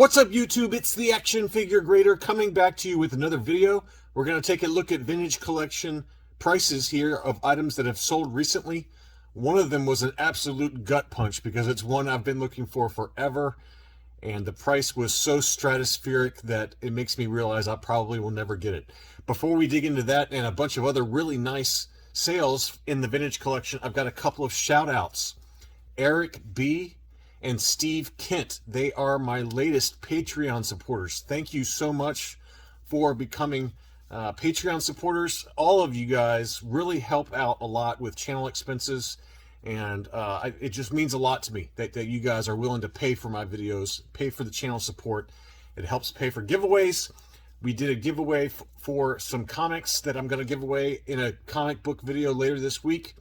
What's up, YouTube? It's the Action Figure Grader coming back to you with another video. We're going to take a look at vintage collection prices here of items that have sold recently. One of them was an absolute gut punch because it's one I've been looking for forever, and the price was so stratospheric that it makes me realize I probably will never get it. Before we dig into that and a bunch of other really nice sales in the vintage collection, I've got a couple of shout outs. Eric B. and Steve Kent, they are my latest Patreon supporters. Thank you so much for becoming Patreon supporters. All of you guys really help out a lot with channel expenses, and it just means a lot to me that you guys are willing to pay for my videos, pay for the channel support. It helps pay for giveaways. We did a giveaway for some comics that I'm going to give away in a comic book video later this week,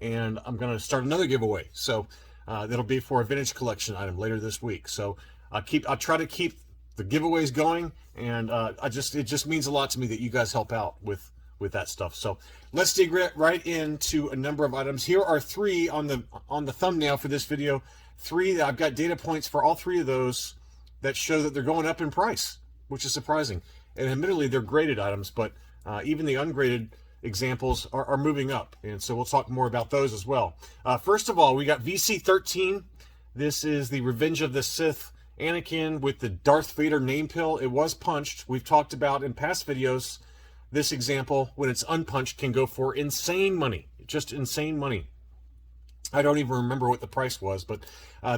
and I'm going to start another giveaway. So that'll be for a vintage collection item later this week. So I'll try to keep the giveaways going, and it just means a lot to me that you guys help out with that stuff. So let's dig right into a number of items. Here are three on the thumbnail for this video. Three that I've got data points for all three of those that show that they're going up in price, which is surprising. And admittedly, they're graded items, but even the ungraded examples are moving up, and so we'll talk more about those as well. First of all, we got VC13. This is the Revenge of the Sith Anakin with the Darth Vader name pill. It was punched. We've talked about in past videos this example, when it's unpunched, can go for insane money, just insane money. I don't even remember what the price was, but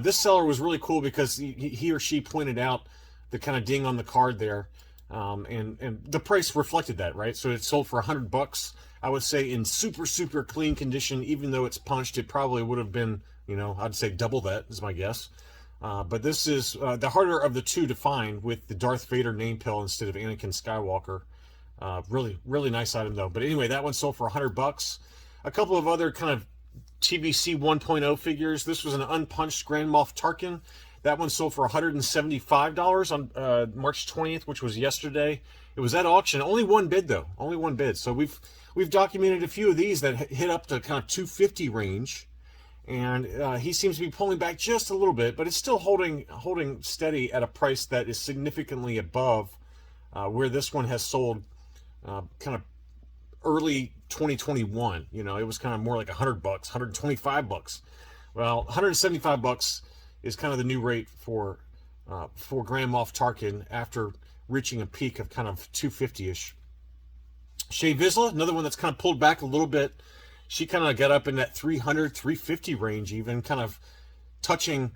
this seller was really cool because he or she pointed out the kind of ding on the card there. And the price reflected that, right? So it sold for $100. I would say in super clean condition, even though it's punched, it probably would have been, I'd say double that is my guess. But this is the harder of the two to find, with the Darth Vader name pill instead of Anakin Skywalker. Really nice item though. But anyway, that one sold for $100. A couple of other kind of TVC 1.0 figures. This was an unpunched Grand Moff Tarkin. That one sold for $175 on March 20th, which was yesterday. It was at auction. Only one bid though. Only one bid. So we've documented a few of these that hit up to kind of $250 range, and he seems to be pulling back just a little bit, but it's still holding steady at a price that is significantly above where this one has sold kind of early 2021. It was kind of more like $100, $125. Well, $175 is kind of the new rate for Grand Moff Tarkin after reaching a peak of kind of $250-ish. Shea Vissela, another one that's kind of pulled back a little bit. She kind of got up in that $300, $350 range, even kind of touching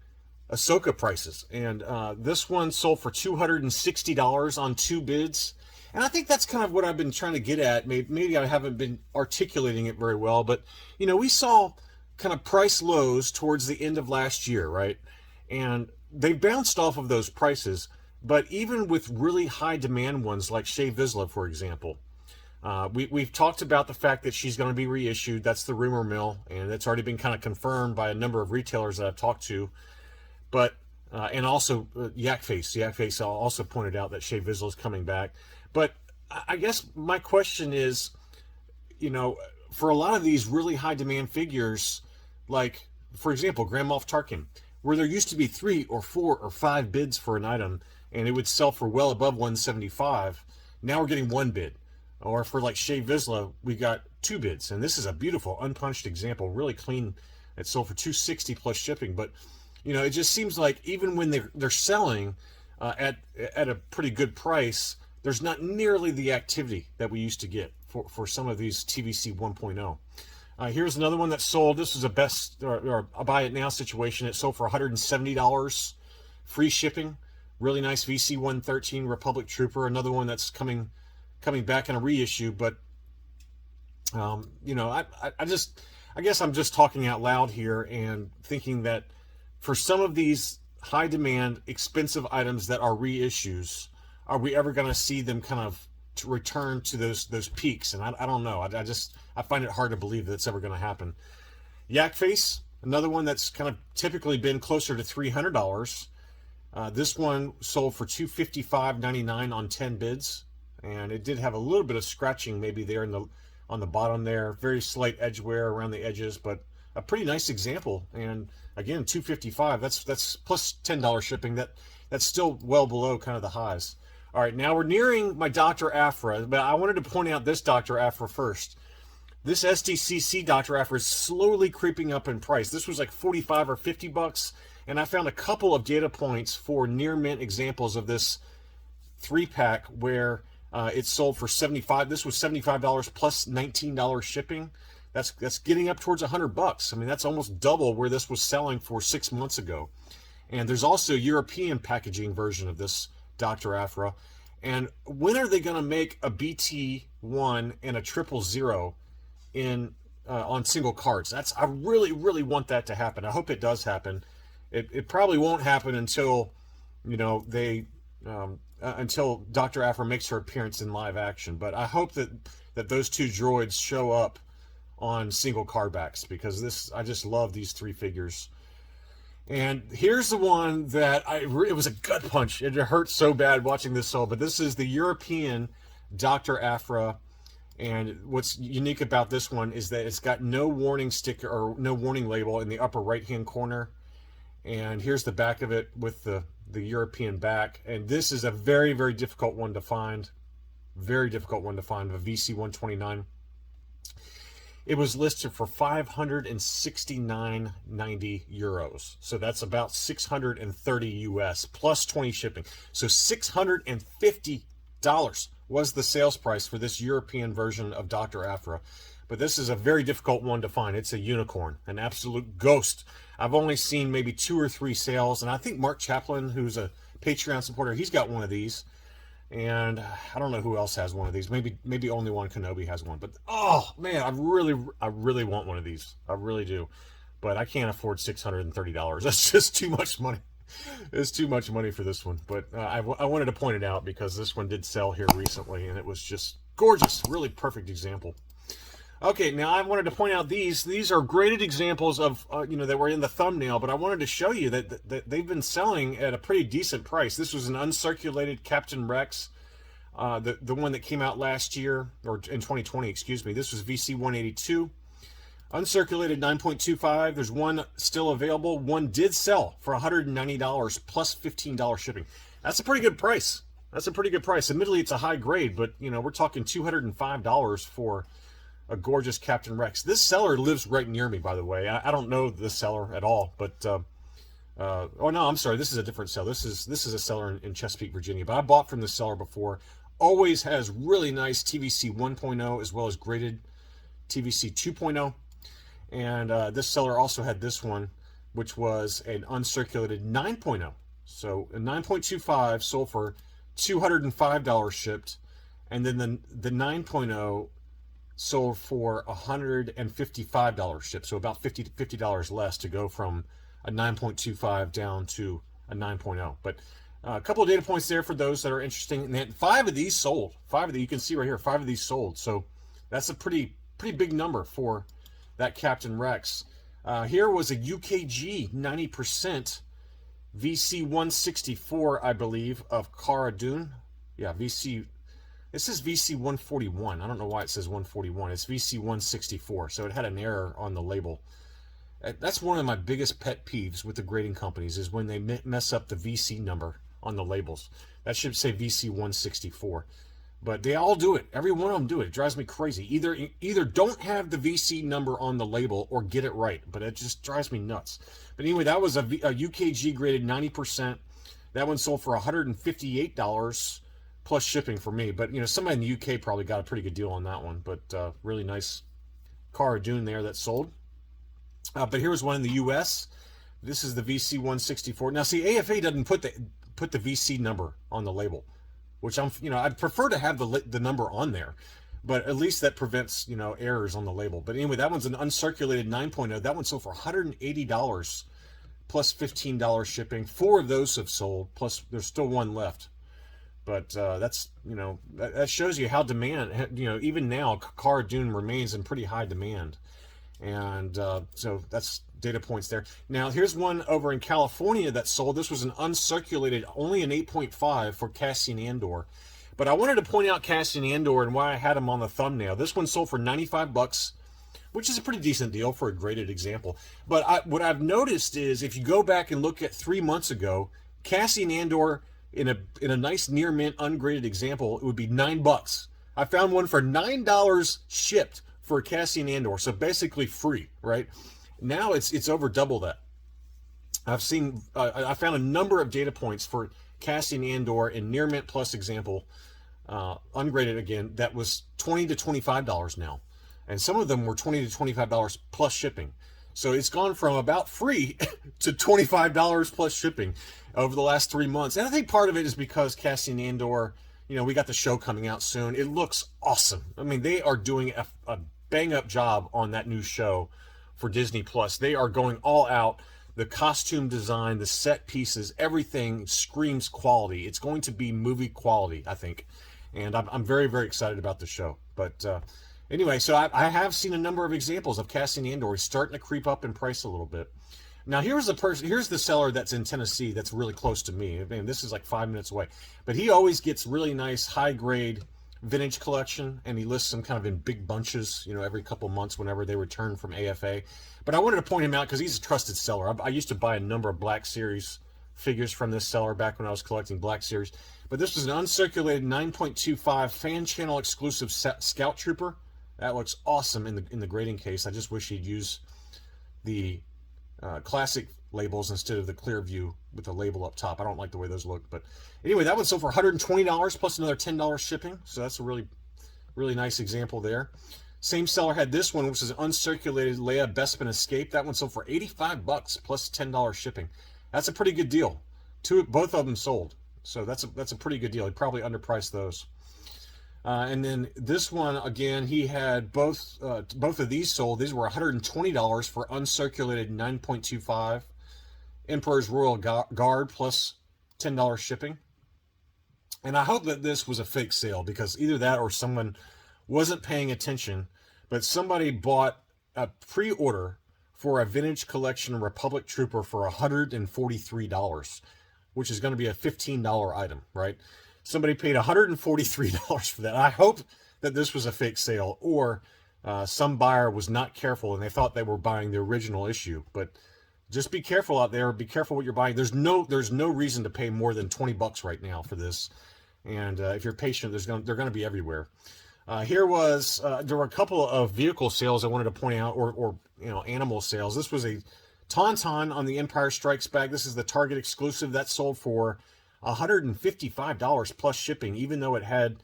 Ahsoka prices. And this one sold for $260 on two bids. And I think that's kind of what I've been trying to get at. Maybe I haven't been articulating it very well, but we saw kind of price lows towards the end of last year, right? And they bounced off of those prices, but even with really high demand ones like Shea Vissela, for example, we've talked about the fact that she's going to be reissued. That's the rumor mill, and it's already been kind of confirmed by a number of retailers that I've talked to. But and also Yak Face also pointed out that Shea Vissela is coming back. But I guess my question is, for a lot of these really high demand figures, like for example Grand Moff Tarkin, where there used to be 3 or 4 or 5 bids for an item and it would sell for well above $175, now we're getting one bid. Or for like Shea Vissela, we got 2 bids, and this is a beautiful unpunched example, really clean. It sold for $260 plus shipping. But it just seems like even when they're selling at a pretty good price, there's not nearly the activity that we used to get for some of these TVC 1.0. Here's another one that sold. This is a best or a buy it now situation. It sold for $170, free shipping. Really nice VC113 Republic Trooper. Another one that's coming back in a reissue. But I guess I'm just talking out loud here and thinking that for some of these high demand, expensive items that are reissues, are we ever going to see them kind of to return to those peaks? And I don't know. I find it hard to believe that it's ever going to happen. Yak Face, another one that's kind of typically been closer to $300. This one sold for $255.99 on 10 bids, and it did have a little bit of scratching maybe there on the bottom there. Very slight edge wear around the edges, but a pretty nice example. And Again, $255. That's plus $10 shipping. That's still well below kind of the highs. All right, now we're nearing my Dr. Aphra, but I wanted to point out this Dr. Aphra first. This SDCC Dr. Aphra is slowly creeping up in price. This was like 45 or 50 bucks, and I found a couple of data points for near mint examples of this 3-pack where it's sold for $75. This was $75 plus $19 shipping. That's getting up towards 100 bucks. I mean, that's almost double where this was selling for 6 months ago. And there's also a European packaging version of this Dr. Aphra. And when are they going to make a BT1 and a 000 in on single cards? I really, really want that to happen. I hope it does happen. It probably won't happen until, you know, until Dr. Aphra makes her appearance in live action. But I hope that those two droids show up on single card backs, because I just love these 3 figures. And here's the one that it was a gut punch. It hurt so bad watching this sold, but this is the European Dr. Aphra. And what's unique about this one is that it's got no warning sticker or no warning label in the upper right-hand corner. And here's the back of it with the European back. And this is a very, very difficult one to find. Very difficult one to find, a VC129. It was listed for €569.90. So that's about 630 US plus 20 shipping. So $650 was the sales price for this European version of Dr. Aphra. But this is a very difficult one to find. It's a unicorn, an absolute ghost. I've only seen maybe 2 or 3 sales, and I think Mark Chaplin, who's a Patreon supporter, he's got one of these. And I don't know who else has one of these. Maybe only one Kenobi has one. But oh man, I really want one of these. I really do. But I can't afford $630. That's just too much money. It's too much money for this one. But I wanted to point it out because this one did sell here recently, and it was just gorgeous. Really perfect example. Okay, now I wanted to point out these are graded examples of that were in the thumbnail, but I wanted to show you that they've been selling at a pretty decent price. This was an uncirculated Captain Rex, the one that came out last year, or in 2020, excuse me. This was VC182, uncirculated 9.25. There's one still available. One did sell for $190 plus $15 shipping. That's a pretty good price. That's a pretty good price. Admittedly, it's a high grade, but we're talking $205 for a gorgeous Captain Rex. This seller lives right near me, by the way. I don't know this seller at all, but oh no, I'm sorry. This is a different seller. This is a seller in Chesapeake, Virginia. But I bought from this seller before. Always has really nice TVC 1.0 as well as graded TVC 2.0. And this seller also had this one, which was an uncirculated 9.0. So a 9.25 sold for $205 shipped, and then the 9.0 sold for $155 shipped, so about $50 less to go from a 9.25 down to a 9.0. But a couple of data points there for those that are interesting. And then 5 of these sold. 5 of these, you can see right here, 5 of these sold. So that's a pretty big number for that Captain Rex. Here was a UKG 90% VC164, I believe, of Cara Dune. Yeah, it says VC141. I don't know why it says 141. It's VC164, so it had an error on the label. That's one of my biggest pet peeves with the grading companies, is when they mess up the VC number on the labels. That should say VC164. But they all do it. Every one of them do it. It drives me crazy. Either don't have the VC number on the label or get it right. But it just drives me nuts. But anyway, that was a UKG graded 90%. That one sold for $158 plus shipping for me. But somebody in the UK probably got a pretty good deal on that one. But really nice Cara Dune there that sold. But here's one in the US. This is the VC164. Now see, AFA doesn't put the VC number on the label, which I'd prefer to have the number on there, but at least that prevents errors on the label. But anyway, that one's an uncirculated 9.0. That one sold for $180 plus $15 shipping. 4 of those have sold, plus there's still one left. But that's that shows you how demand, even now Cara Dune remains in pretty high demand. And so that's data points there. Now here's one over in California that sold. This was an uncirculated, only an 8.5 for Cassian Andor. But I wanted to point out Cassian Andor and why I had him on the thumbnail. This one sold for $95. which is a pretty decent deal for a graded example. But what I've noticed is if you go back and look at 3 months ago, Cassian Andor in a nice near mint ungraded example, it would be $9. I found one for $9 shipped for a Cassian Andor, so basically free, right? Now it's over double that. I found a number of data points for Cassian Andor in near mint plus example, ungraded again, that was $20 to $25 now. And some of them were $20 to $25 plus shipping. So it's gone from about free to $25 plus shipping over the last 3 months. And I think part of it is because Cassian Andor, you know, we got the show coming out soon. It looks awesome. I mean, they are doing a bang-up job on that new show for Disney Plus. They are going all out. The costume design, the set pieces, everything screams quality. It's going to be movie quality, I think. And I'm very, very excited about the show. But anyway, so I have seen a number of examples of Cassian Andor. He's starting to creep up in price a little bit. Now, here's the seller that's in Tennessee that's really close to me. I mean, this is like 5 minutes away. But he always gets really nice, high-grade vintage collection, and he lists them kind of in big bunches, you know, every couple months whenever they return from AFA. But I wanted to point him out because he's a trusted seller. I used to buy a number of Black Series figures from this seller back when I was collecting Black Series. But this was an uncirculated 9.25 fan channel exclusive Scout Trooper. That looks awesome in the grading case. I just wish he'd use the classic labels instead of the clear view with the label up top. I don't like the way those look. But anyway, that one sold for $120 plus another $10 shipping. So that's a really, really nice example there. Same seller had this one, which is an uncirculated Leia Bespin Escape. That one sold for $85 plus $10 shipping. That's a pretty good deal. Both of them sold. So that's a pretty good deal. He probably underpriced those. And then this one, again, he had both of these sold. These were $120 for uncirculated 9.25 Emperor's Royal Guard plus $10 shipping. And I hope that this was a fake sale, because either that or someone wasn't paying attention, but somebody bought a pre-order for a vintage collection Republic Trooper for $143, which is going to be a $15 item, right? Somebody paid $143 for that. I hope that this was a fake sale, or some buyer was not careful and they thought they were buying the original issue. But just be careful out there. Be careful what you're buying. There's no reason to pay more than $20 right now for this. And if you're patient, they're going to be everywhere. There were a couple of vehicle sales I wanted to point out, or you know, animal sales. This was a Tauntaun on the Empire Strikes Back. This is the Target exclusive. That sold for $155 plus shipping, even though it had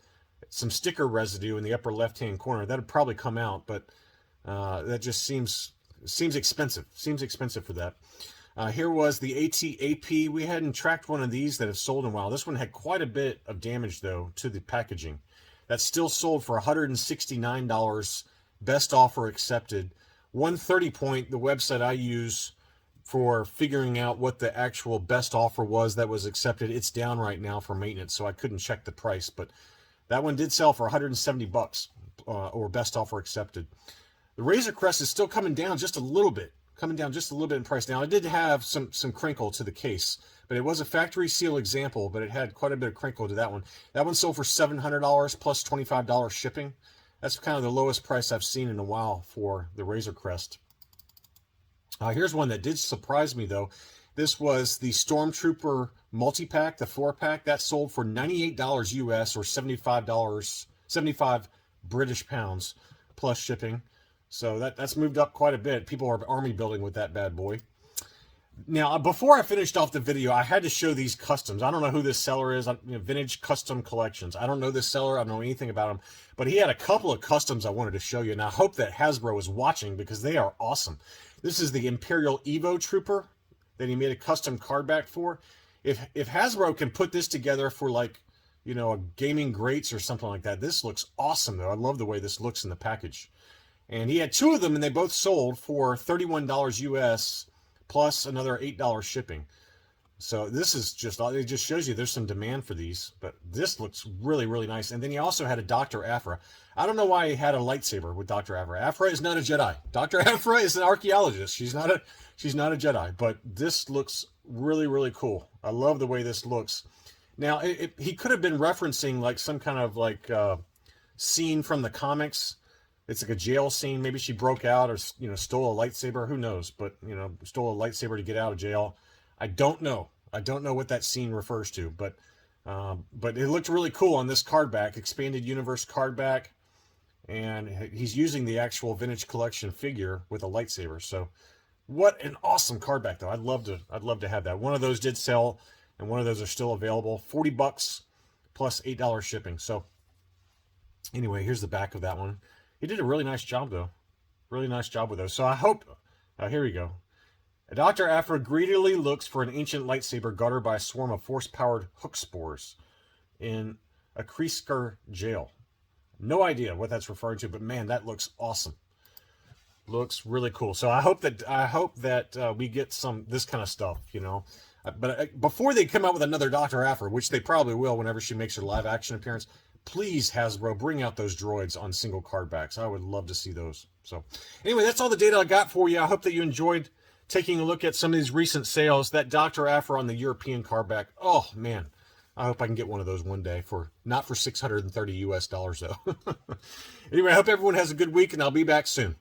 some sticker residue in the upper left-hand corner. That would probably come out, but that just seems expensive. Seems expensive for that. Here was the AT-AP. We hadn't tracked one of these that have sold in a while. This one had quite a bit of damage, though, to the packaging. That still sold for $169. Best offer accepted. 130 Point, the website I use for figuring out what the actual best offer was that was accepted, it's down right now for maintenance, so I couldn't check the price. But that one did sell for $170, or best offer accepted. The Razor Crest is still coming down just a little bit. In price. Now, it did have some crinkle to the case, but it was a factory seal example, but it had quite a bit of crinkle to that one. That one sold for $700 plus $25 shipping. That's kind of the lowest price I've seen in a while for the Razor Crest. Here's one that did surprise me, though. This was the Stormtrooper multi-pack, the 4-pack. That sold for $98 US, or $75 British pounds plus shipping. So that's moved up quite a bit. People are army building with that bad boy. Now, before I finished off the video, I had to show these customs. I don't know who this seller is. Vintage Custom Collections. I don't know this seller. I don't know anything about him. But he had a couple of customs I wanted to show you. And I hope that Hasbro is watching, because they are awesome. This is the Imperial Evo Trooper that he made a custom card back for. If Hasbro can put this together for, like, you know, a gaming greats or something like that, this looks awesome, though. I love the way this looks in the package. And he had two of them, and they both sold for $31 US plus another $8 shipping. So this is it just shows you there's some demand for these. But this looks really, really nice. And then he also had a Dr Aphra. I don't know why he had a lightsaber with Dr Aphra. Aphra is not a Jedi. Dr Aphra is an archaeologist. She's not a Jedi. But this looks really, really cool. I love the way this looks. Now, he could have been referencing like some kind of like scene from the comics. it's like a jail scene. Maybe she broke out or, you know, stole a lightsaber. Who knows? But, you know, stole a lightsaber to get out of jail. I don't know. I don't know what that scene refers to, but it looked really cool on this card back, expanded universe card back, and he's using the actual vintage collection figure with a lightsaber. So, what an awesome card back, though. I'd love to have that. One of those did sell, and one of those are still available. $40 plus $8 shipping. So, anyway, here's the back of that one. He did a really nice job, though. Really nice job with those. So I hope. Here we go. Dr. Aphra greedily looks for an ancient lightsaber guarded by a swarm of force-powered hook spores in a Kreesker jail. No idea what that's referring to, but man, that looks awesome. Looks really cool. So I hope that we get some this kind of stuff, you know. But before they come out with another Dr. Aphra, which they probably will whenever she makes her live action appearance, please, Hasbro, bring out those droids on single card backs. I would love to see those. So anyway, that's all the data I got for you. I hope that you enjoyed taking a look at some of these recent sales. That Dr. Aphra on the European card back. Oh, man. I hope I can get one of those one day, not for $630 US though. Anyway, I hope everyone has a good week, and I'll be back soon.